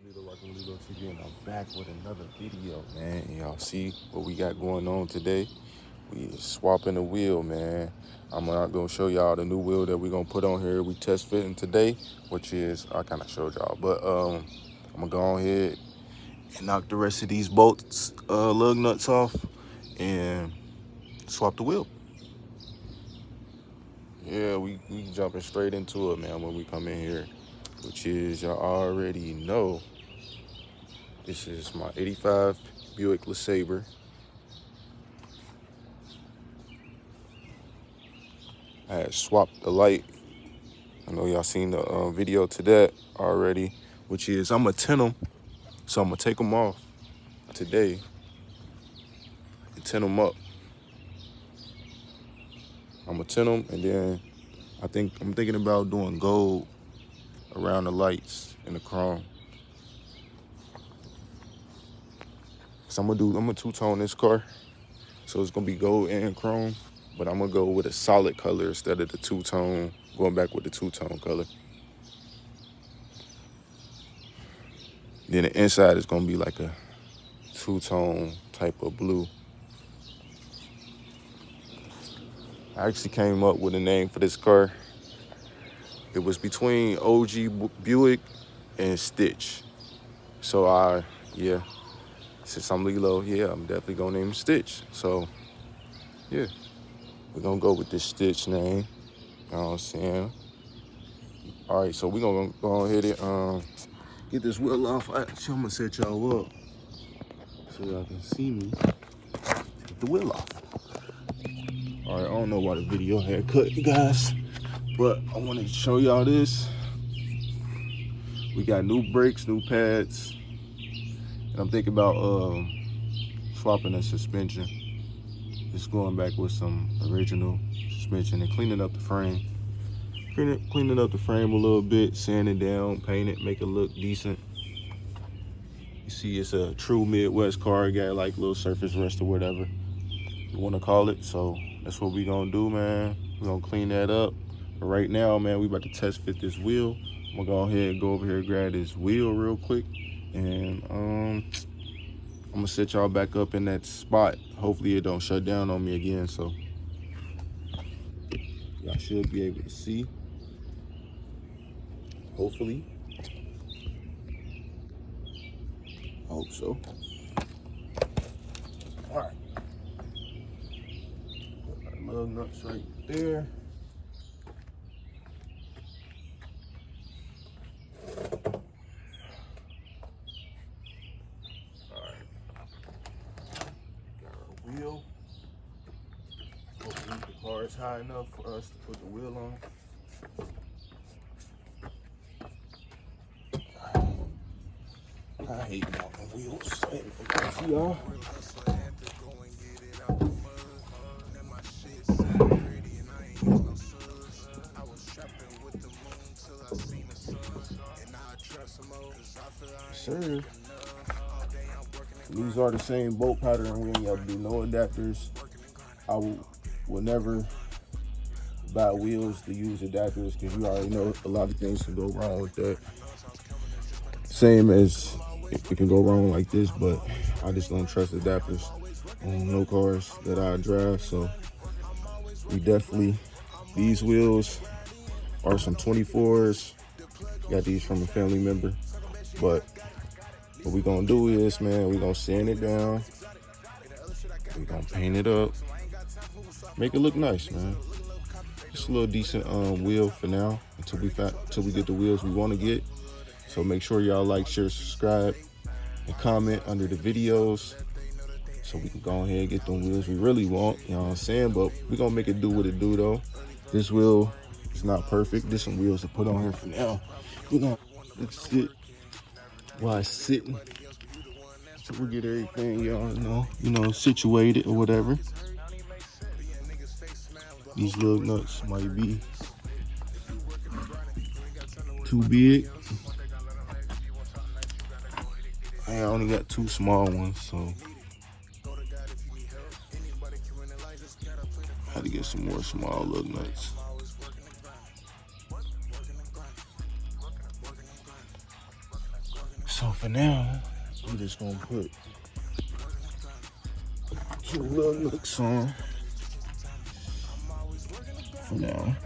Lilo TV, and I'm back with another video, man. And y'all see what we got going on today? We swapping the wheel, man. I'm not gonna show y'all the new wheel that we're gonna put on here. We test fitting today, which is I kind of showed y'all, but I'm gonna go on ahead and knock the rest of these bolts, lug nuts off, and swap the wheel. Yeah, we jumping straight into it, man. When we come in here, which is y'all already know. This is my 85 Buick LeSabre. I had swapped the light. I know y'all seen the video to that already, which is I'm going to tint them. So I'm going to take them off today and tint them up. I'm going to tint them, and then I'm thinking about doing gold around the lights and the chrome. So I'm gonna two-tone this car. So it's gonna be gold and chrome, but I'm gonna go with a solid color instead of the two-tone, going back with the two-tone color. Then the inside is gonna be like a two-tone type of blue. I actually came up with a name for this car. It was between OG Buick and Stitch. So since I'm Lilo, I'm definitely gonna name him Stitch. So yeah, we're gonna go with this Stitch name. You know what I'm saying? All right, so we're gonna go ahead and get this wheel off. I'm gonna set y'all up so y'all can see me get the wheel off. All right, I don't know why the video had cut, guys, but I wanted to show y'all this. We got new brakes, new pads, and I'm thinking about swapping the suspension. Just going back with some original suspension and cleaning up the frame. Cleaning up the frame a little bit, sanding down, paint it, make it look decent. You see, it's a true Midwest car. Got like little surface rust or whatever you want to call it. So that's what we gonna do, man. We're gonna clean that up. But right now, man, we about to test fit this wheel. I'm gonna go ahead and go over here and grab this wheel real quick, and I'm gonna set y'all back up in that spot. Hopefully it don't shut down on me again. So y'all should be able to see. Hopefully. I hope so. All right. Put our lug nuts right there. All right. Got our wheel. Hopefully the car is high enough for us to put the wheel on. I hate walking wheels. I ain't gonna lie to y'all. Sir. These are the same bolt pattern. We ain't got to do no adapters. I will never buy wheels to use adapters because you already know a lot of things can go wrong with that. Same as it can go wrong like this, but I just don't trust adapters on no cars that I drive. So we definitely, these wheels are some 24s. Got these from a family member. But what we gonna do is, man, we gonna sand it down. We gonna paint it up. Make it look nice, man. Just a little decent wheel for now until we get the wheels we want to get. So make sure y'all like, share, subscribe, and comment under the videos so we can go ahead and get them wheels we really want. You know what I'm saying? But we gonna make it do what it do though. This wheel is not perfect. There's some wheels to put on here for now. We're gonna sit while it's sitting. So we'll get everything, y'all know, situated or whatever. These little nuts might be too big. I only got two small ones, so I had to get some more small lug nuts. So for now, I'm just gonna put 2 little nooks on for now.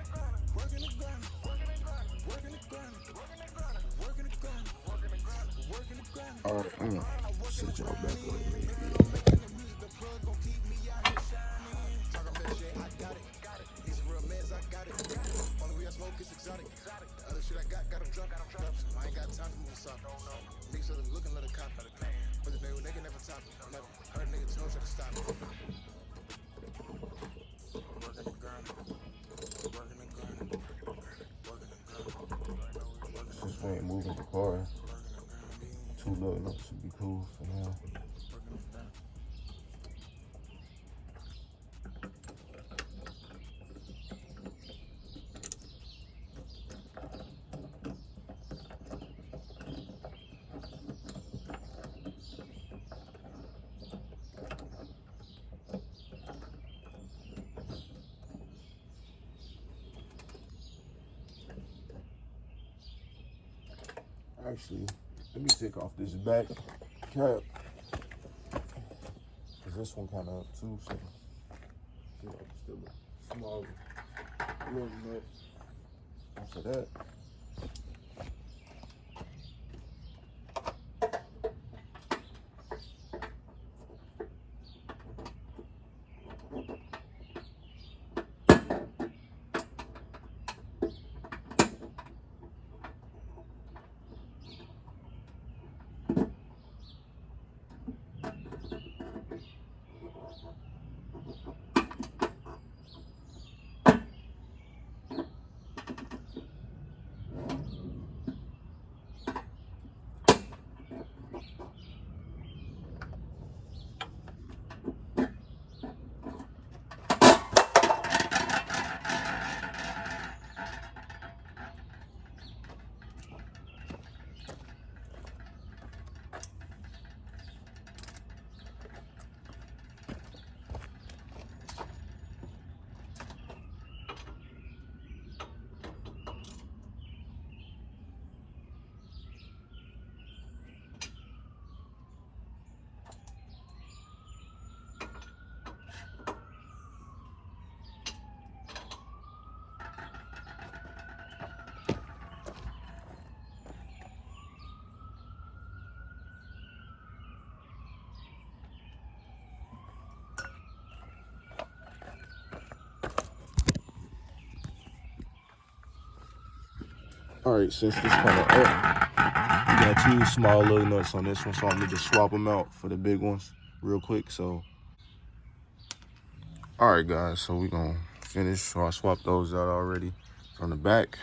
All right, I'm gonna set y'all back up. Since we ain't moving the car, 2 little nooks should be cool for now. Actually, let me take off this back cap, because this one kind of up too, so still a small little nut after that. All right, since this kind of up, we got 2 small little nuts on this one, so I'm gonna just swap them out for the big ones real quick. So, all right, guys, so we're gonna finish. So I swapped those out already from the back.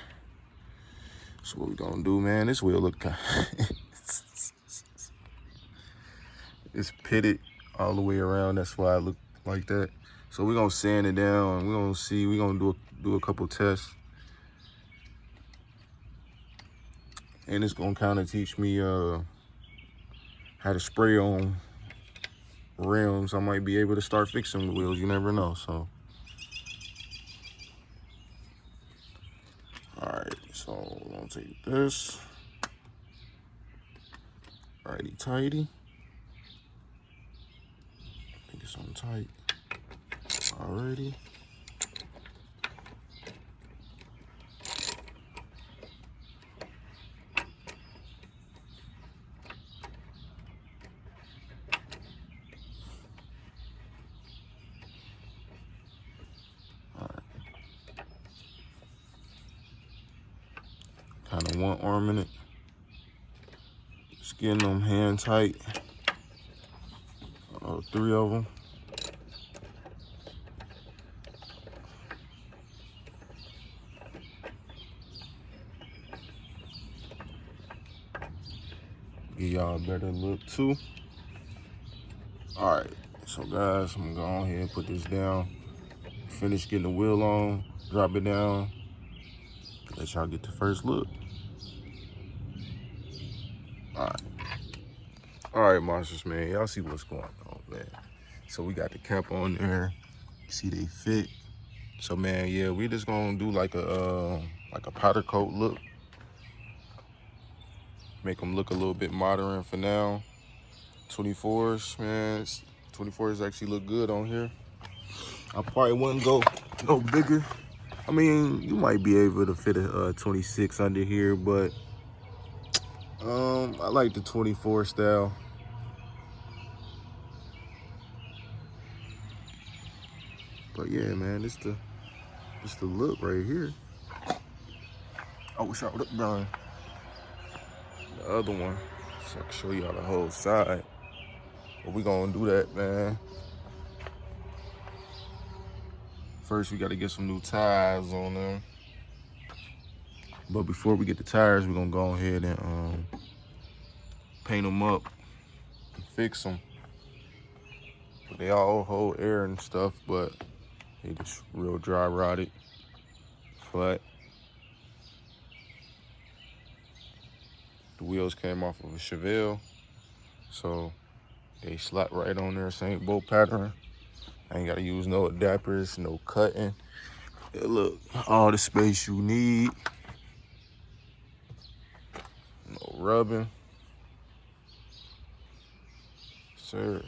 So what we gonna do, man? This wheel look it's pitted all the way around. That's why I look like that. So we're gonna sand it down. We're gonna see. We're gonna do a couple tests. And it's gonna kind of teach me how to spray on rims. I might be able to start fixing the wheels. You never know. So, all right. So we're gonna take this. Righty tighty. I think it's on tight. Alrighty. Kind of one arm in it. Just getting them hand tight. 3 of them. Give y'all a better look too. All right, so guys, I'm gonna go on here and put this down. Finish getting the wheel on, drop it down. Let y'all get the first look. All right, monsters, man. Y'all see what's going on, man. So we got the cap on there. See they fit. So man, yeah, we just gonna do like a powder coat look. make them look a little bit modern for now. 24s, man, 24s actually look good on here. I probably wouldn't go no bigger. I mean, you might be able to fit a 26 under here, but I like the 24 style. But yeah, man, it's the look right here. I wish I would have done the other one so I can show y'all the whole side. But we gonna do that, man. First, we gotta get some new tires on them. But before we get the tires, we're gonna go ahead and paint them up and fix them. They all hold air and stuff, but they just real dry rotted, flat. The wheels came off of a Chevelle, so they slap right on there, same bolt pattern. I ain't gotta use no adapters, no cutting. Yeah, look, all the space you need. No rubbing. Sir.